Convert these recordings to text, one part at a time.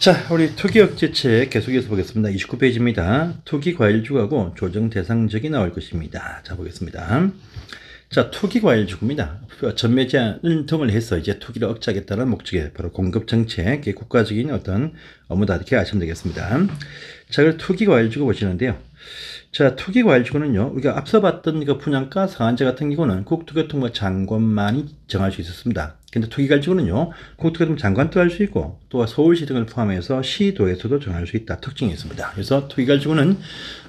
자, 우리 투기억제책 계속해서 보겠습니다. 29페이지입니다. 투기과일주하고 조정대상적이 나올 것입니다. 자, 보겠습니다. 자, 투기과일주입니다. 전매 제한을 등을 해서 이제 투기를 억제하겠다는 목적에 바로 공급정책, 국가적인 어떤 업무다 이렇게 아시면 되겠습니다. 자, 그 투기과일주가 보시는데요. 자, 투기과일주는요, 우리가 앞서 봤던 그 분양가 상한제 같은 경우는 국토교통부 장관만이 정할 수 있었습니다. 근데 투기과일주는요, 국토교통부 장관도 할 수 있고, 또 서울시 등을 포함해서 시도에서도 정할 수 있다. 특징이 있습니다. 그래서 투기과일주는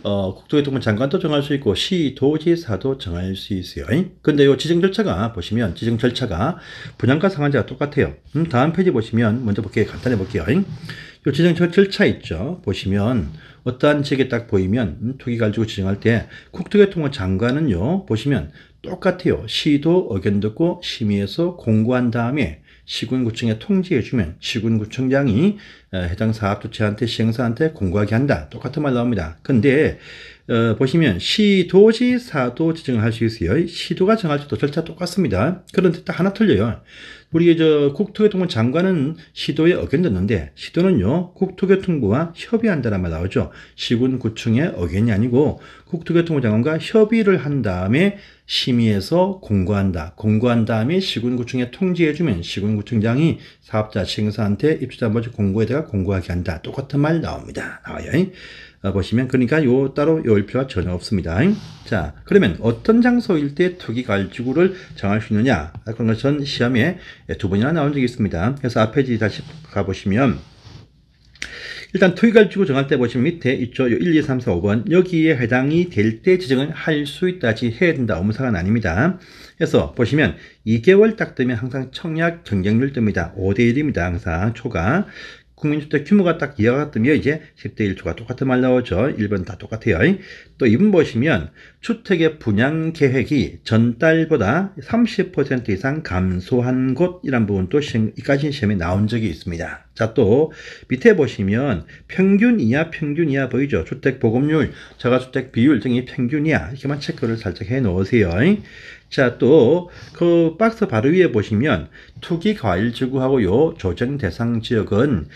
국토교통부 장관도 정할 수 있고, 시도지사도 정할 수 있어요. 근데 요 지정 절차가 보시면, 지정 절차가 분양가 상한제가 똑같아요. 다음 페이지 보시면, 먼저 볼게요. 간단히 볼게요. 요 지정 절차 있죠. 보시면, 어떠한 지역에 딱 보이면 투기가지고 지정할 때 국토교통부 장관은요 보시면 똑같아요. 시도 의견 듣고 심의해서 공고한 다음에 시군구청에 통지해주면 시군구청장이 해당 사업주체한테 시행사한테 공고하게 한다. 똑같은 말 나옵니다. 근데 보시면 시도지사도 지정을 할 수 있어요. 시도가 정할 때도 절차 똑같습니다. 그런데 딱 하나 틀려요. 우리 국토교통부 장관은 시도에 의견 듣는데 시도는요 국토교통부와 협의한다는 말 나오죠. 시군구청의 의견이 아니고 국토교통부 장관과 협의를 한 다음에 심의해서 공고한다. 공고한 다음에 시군구청에 통지해주면 시군구청장이 사업자 시행사한테 입주자 먼저 공고에다가 공고하게 한다. 똑같은 말 나옵니다. 나와요. 보시면 그러니까 따로 외울 필요가 전혀 없습니다. 자, 그러면 어떤 장소일 때 투기가일지구를 정할 수 있느냐? 그런 것은 시험에 두 번이나 나온 적이 있습니다. 그래서 앞에 다시 가보시면 일단 투기가일지구 정할 때 보시면 밑에 있죠. 1, 2, 3, 4, 5번 여기에 해당이 될 때 지정을 할 수 있다지 해야 된다. 업무사항은 아닙니다. 그래서 보시면 2개월 딱 되면 항상 청약 경쟁률 뜹니다. 5대1입니다. 항상 초가. 국민주택 규모가 딱 2가 뜨면 이제 10대 1초가 똑같은 말 나오죠. 1번 다 똑같아요. 또 2번 보시면 주택의 분양 계획이 전달보다 30% 이상 감소한 곳이란 부분도 이까지 시험에 나온 적이 있습니다. 자, 또 밑에 보시면 평균 이하 보이죠? 주택 보급률, 저가주택 비율 등이 평균 이하 이렇게만 체크를 살짝 해 놓으세요. 자, 또 그 박스 바로 위에 보시면 투기과일지구하고요 조정 대상 지역은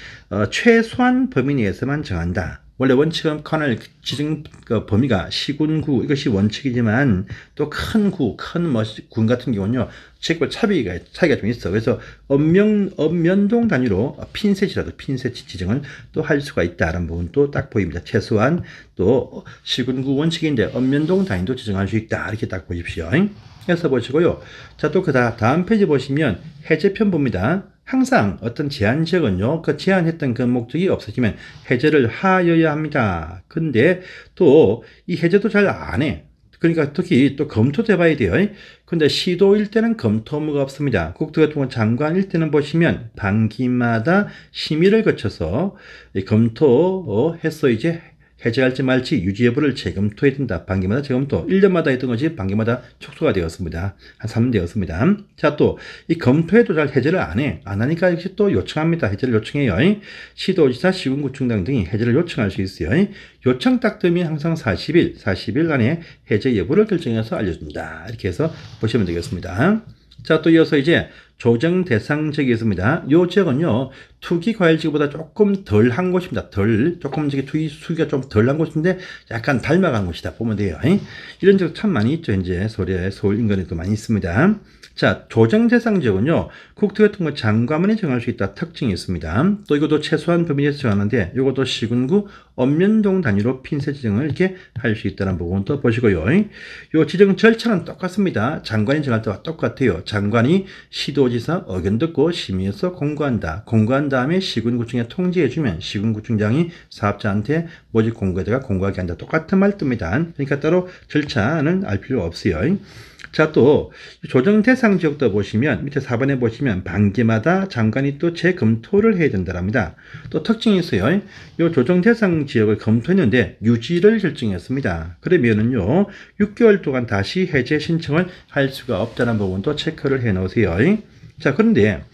최소한 범위 내에서만 정한다. 원래 원칙은 커널 지정 범위가 시군구 이것이 원칙이지만 또 큰 군 같은 경우는요 지역별 차이가 좀 있어. 그래서 읍면동 단위로 핀셋이라도 핀셋 지정을 또 할 수가 있다라는 부분도 딱 보입니다. 최소한 또 시군구 원칙인데 읍면동 단위도 지정할 수 있다. 이렇게 딱 보십시오. 해서 보시고요. 자, 또 다음 페이지 보시면 해제편 봅니다. 항상 어떤 제한 지역은요, 그 제한했던 그 목적이 없어지면 해제를 하여야 합니다. 근데 또 이 해제도 잘 안 해. 그러니까 특히 또 검토도 해봐야 돼요. 근데 시도일 때는 검토 의무가 없습니다. 국토교통부 장관일 때는 보시면 반기마다 심의를 거쳐서 검토해서 이제 해제할지 말지 유지 여부를 재검토해야 된다. 반기마다 재검토. 1년마다 했던 것이 반기마다 축소가 되었습니다. 한 3년 되었습니다. 자, 또 이 검토에도 잘 해제를 안 하니까 역시 또 요청합니다. 해제를 요청해요. 시도지사, 시군구청장 등이 해제를 요청할 수 있어요. 요청 딱 뜨면 항상 40일 안에 해제 여부를 결정해서 알려준다. 이렇게 해서 보시면 되겠습니다. 자, 또 이어서 이제 조정 대상 지역이 있습니다. 이 지역은요, 투기과일지구보다 조금 덜 한 곳입니다. 조금 투기가 좀 덜 한 곳인데 약간 닮아간 곳이다. 보면 돼요. 이런 지역 참 많이 있죠. 현재 서울 인근에도 많이 있습니다. 자, 조정 대상 지역은요, 국토교통부 장관만이 정할 수 있다. 특징이 있습니다. 또 이것도 최소한 범위 내에서 정하는데 이것도 시군구 읍면동 단위로 핀셋 지정을 이렇게 할 수 있다는 부분도 보시고요. 이 지정 절차는 똑같습니다. 장관이 정할 때와 똑같아요. 장관이 시도지사 의견 듣고 심의해서 공고한다. 공고한 다음에 시군구청에 통지해주면 시군구청장이 사업자한테 모집 공고에다가 공고하게 한다. 똑같은 말 뜹니다. 그러니까 따로 절차는 알 필요 없어요. 자, 또 조정 대상 지역도 보시면 밑에 4번에 보시면 반기마다 장관이 또 재검토를 해야 된다랍니다. 또 특징이 있어요. 이 조정 대상 지역을 검토했는데 유지를 결정했습니다. 그러면은요 6개월 동안 다시 해제 신청을 할 수가 없다는 부분도 체크를 해 놓으세요. 자, 그런데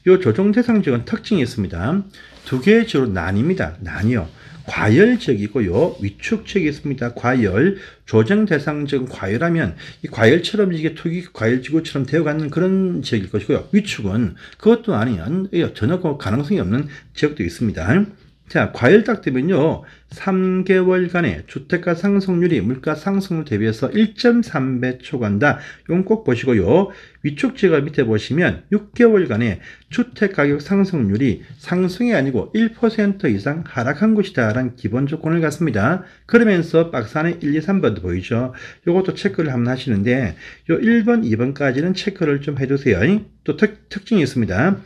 이 조정 대상 지역은 특징이 있습니다. 두 개의 지역으로 나뉩니다. 나뉘어. 과열지역이고요. 위축지역이 있습니다. 과열, 조정 대상 지역은 과열하면 이 과열처럼 이게 투기 과열지구처럼 되어가는 그런 지역일 것이고요. 위축은 그것도 아니면 전혀 가능성이 없는 지역도 있습니다. 자, 과열 딱 되면요, 3개월간의 주택가 상승률이 물가 상승률 대비해서 1.3배 초과한다. 이건 꼭 보시고요. 위축지가 밑에 보시면 6개월간의 주택가격 상승률이 상승이 아니고 1% 이상 하락한 곳이다 라는 기본 조건을 갖습니다. 그러면서 박스 안에 1, 2, 3번도 보이죠. 이것도 체크를 한번 하시는데 요 1번, 2번까지는 체크를 좀 해두세요. 또 특징이 있습니다.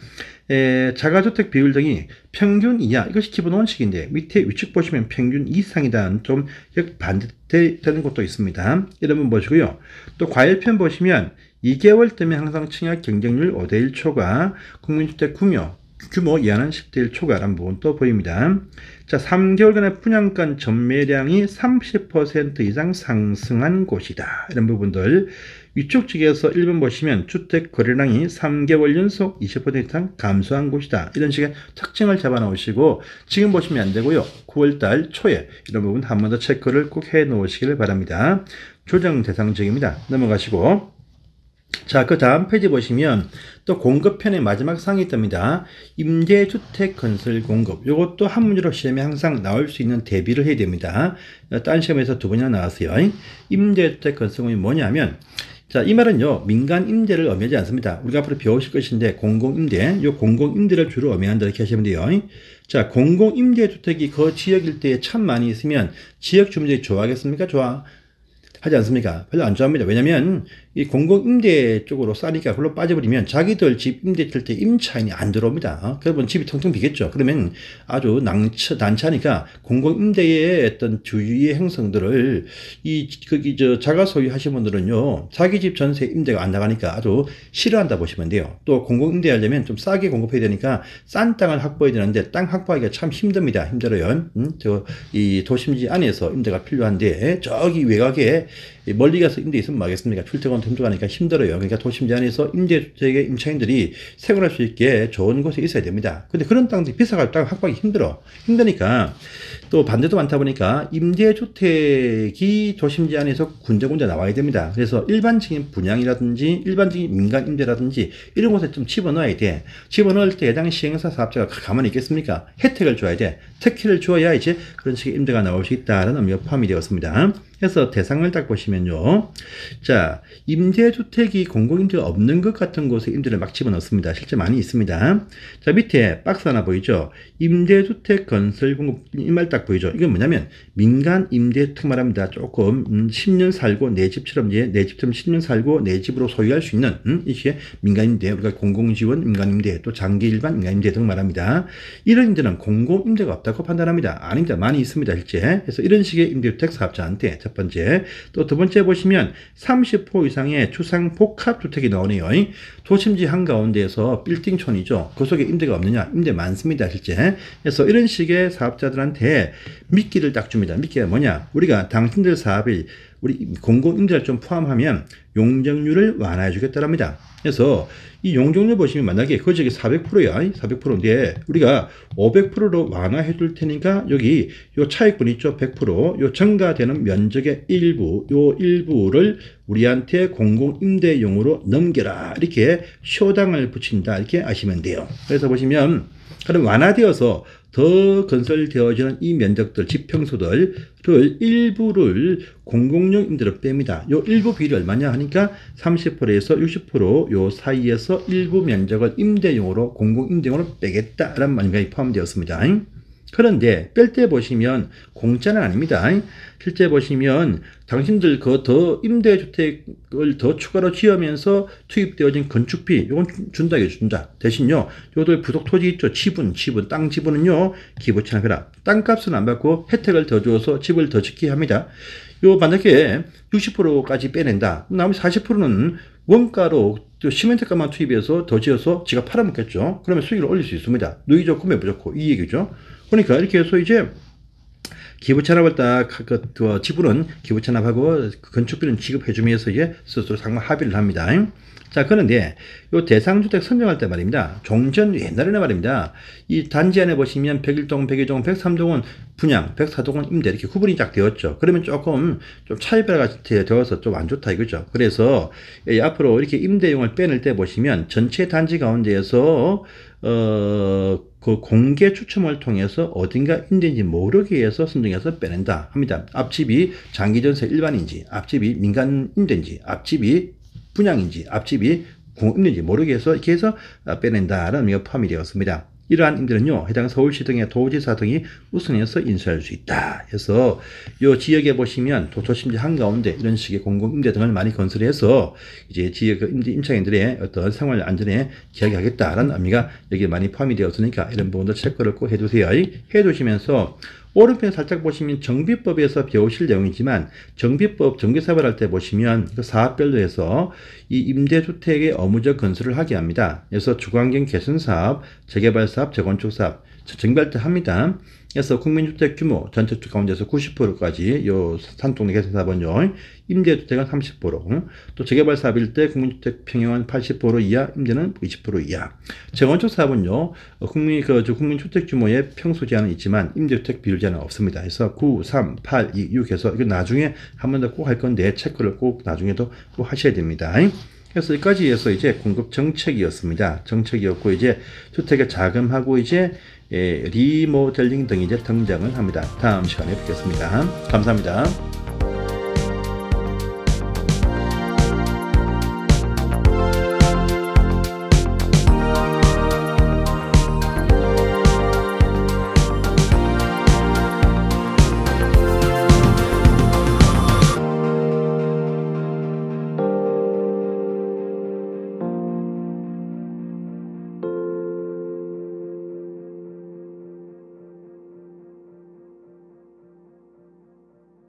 자가주택 비율 등이 평균 이하, 이것이 기본 원칙인데 밑에 위축 보시면 평균 이상이다, 좀 반대되는 것도 있습니다. 이런 분 보시고요. 또 과열편 보시면 2개월 때면 항상 청약 경쟁률 5대1 초과, 국민주택 규모 이하는 10대1 초과라는 부분도 보입니다. 자, 3개월간의 분양가 전매량이 30% 이상 상승한 곳이다. 이런 부분들. 위축 지역에서 1번 보시면 주택 거래량이 3개월 연속 20% 이상 감소한 곳이다. 이런 식의 특징을 잡아 놓으시고 지금 보시면 안 되고요. 9월달 초에 이런 부분 한 번 더 체크를 꼭 해 놓으시길 바랍니다. 조정 대상 지역입니다. 넘어가시고, 자, 그 다음 페이지 보시면 또 공급편의 마지막 상이 뜹니다. 임대주택 건설 공급. 이것도 한 문제로 시험에 항상 나올 수 있는 대비를 해야 됩니다. 딴 시험에서 2번이나 나왔어요. 임대주택 건설이 뭐냐면, 자, 이 말은요, 민간 임대를 의미하지 않습니다. 우리가 앞으로 배우실 것인데, 공공임대, 요 공공임대를 주로 의미한다, 이렇게 하시면 돼요. 자, 공공임대주택이 그 지역 일대에 참 많이 있으면 지역 주민들이 좋아하겠습니까? 하지 않습니까? 별로 안 좋아합니다. 왜냐면 이 공공임대 쪽으로 싸니까 그걸로 빠져버리면 자기들 집 임대 칠 때 임차인이 안 들어옵니다. 그러면 집이 텅텅 비겠죠. 그러면 아주 난처하니까 공공임대의 어떤 주위의 행성들을 자가 소유하신 분들은요, 자기 집 전세 임대가 안 나가니까 아주 싫어한다 보시면 돼요. 또 공공임대 하려면 좀 싸게 공급해야 되니까 싼 땅을 확보해야 되는데 땅 확보하기가 참 힘듭니다. 힘들어요. 이 도심지 안에서 임대가 필요한데 저기 외곽에 멀리 가서 임대 있으면 뭐하겠습니까? 출퇴근 힘들어하니까 힘들어요. 그러니까 도심지 안에서 임대주택의 임차인들이 생활할 수 있게 좋은 곳에 있어야 됩니다. 근데 그런 땅들이 비싸가지고 땅 확보하기 힘드니까 또 반대도 많다 보니까 임대주택이 도심지 안에서 군데군데 나와야 됩니다. 그래서 일반적인 분양이라든지 일반적인 민간 임대라든지 이런 곳에 좀 집어넣어야 돼. 집어넣을 때 해당 시행사 사업자가 가만히 있겠습니까? 혜택을 줘야 돼. 특혜를 주어야 이제 그런 식의 임대가 나올 수 있다는 의미가 포함이 되었습니다. 그래서 대상을 딱 보시면요. 자, 임대주택이 공공임대가 없는 것 같은 곳에 임대를 막 집어넣습니다. 실제 많이 있습니다. 자, 밑에 박스 하나 보이죠? 임대주택 건설 공급, 이 말 딱 보이죠? 이건 뭐냐면 민간 임대주택 말합니다. 조금 10년 살고 내 집처럼 10년 살고 내 집으로 소유할 수 있는 이게 민간임대, 우리가 공공지원 민간임대, 또 장기 일반 민간임대 등 말합니다. 이런 임대는 공공임대가 없다고 판단합니다. 아닙니다. 많이 있습니다. 실제. 그래서 이런 식의 임대주택 사업자한테 첫 번째, 또 두 번째 보시면 30호 이상의 주상 복합주택이 나오네요. 도심지 한가운데에서 빌딩촌이죠. 그 속에 임대가 없느냐? 임대 많습니다. 실제. 그래서 이런 식의 사업자들한테 미끼를 딱 줍니다. 미끼가 뭐냐? 우리가 당신들 사업이 우리 공공임대를 좀 포함하면 용적률을 완화해 주겠다랍니다. 그래서 이 용적률 보시면 만약에 그 지역이 400%야. 400%인데 우리가 500%로 완화해 줄 테니까 여기 요 차익분 있죠. 100%. 요 증가되는 면적의 일부를 우리한테 공공임대용으로 넘겨라. 이렇게 쇼당을 붙인다. 이렇게 아시면 돼요. 그래서 보시면 그럼 완화되어서 더 건설되어지는 이 면적들, 지평수들을 일부를 공공용 임대로 뺍니다. 요 일부 비율이 얼마냐 하니까 30%에서 60% 요 사이에서 일부 면적을 임대용으로 공공임대용으로 빼겠다라는 말이 포함되었습니다. 그런데 뺄 때 보시면 공짜는 아닙니다. 실제 보시면 당신들 그 더 임대주택을 더 추가로 지으면서 투입되어진 건축비 이건 준다. 대신요 요들 부속 토지 있죠. 지분 땅 지분은요 기부 체납해라. 땅값은 안 받고 혜택을 더 주어서 집을 더 짓게 합니다. 요 만약에 60%까지 빼낸다. 나머지 40%는 원가로 시멘트 값만 투입해서 더 지어서 지가 팔아먹겠죠. 그러면 수익을 올릴 수 있습니다. 누이 좋고 매부 좋고 이 얘기죠. 그러니까 이렇게 해서 이제 기부 찬압을 지불은 기부 찬압하고 건축비는 지급해주면서 이제 스스로 상호 합의를 합니다. 자, 그런데 요 대상주택 선정할 때 말입니다. 종전 옛날에는 말입니다. 이 단지 안에 보시면 101동, 102동, 103동은 분양, 104동은 임대 이렇게 구분이 딱 되었죠. 그러면 조금 좀 차별화가 되어서 좀 안 좋다 이거죠. 그래서 앞으로 이렇게 임대용을 빼낼 때 보시면 전체 단지 가운데에서 그 공개 추첨을 통해서 어딘가 임대인지 모르게 해서 선정해서 빼낸다 합니다. 앞집이 장기전세 일반인지, 앞집이 민간 임대인지, 앞집이 분양인지, 앞집이 공임인지 모르게 해서 이렇게 해서 빼낸다라는 의미가 포함이 되었습니다. 이러한 임대는요, 해당 서울시 등의 도지사 등이 우선해서 인수할 수 있다. 해서 요 지역에 보시면 도초심지 한가운데 이런 식의 공공임대 등을 많이 건설해서 이제 지역 임차인들의 어떤 생활 안전에 기여하겠다라는 의미가 여기에 많이 포함이 되었으니까 이런 부분도 체크를 꼭 해두세요. 해두시면서 오른편에 살짝 보시면 정비법에서 배우실 내용이지만 정비법 정비사업을 할 때 보시면 그 사업별로 해서 이 임대주택의 의무적 건설을 하게 합니다. 그래서 주거환경 개선사업, 재개발사업, 재건축사업 정비할 때 합니다. 그래서 국민주택 규모 전체 주택 가운데서 90%까지 요 산동네 개선사업은요, 임대주택은 30%, 또 재개발 사업일 때 국민주택 평형은 80% 이하, 임대는 20% 이하. 재건축 사업은요, 국민주택 규모의 평수 제한은 있지만 임대주택 비율 제한은 없습니다. 그래서 9, 3, 8, 2, 6 해서 이거 나중에 한 번 더 꼭 할 건데 체크를 꼭 나중에도 꼭 하셔야 됩니다. 그래서 여기까지 해서 이제 공급 정책이었습니다. 정책이었고 이제 주택의 자금하고 이제 리모델링 등이 이제 등장을 합니다. 다음 시간에 뵙겠습니다. 감사합니다.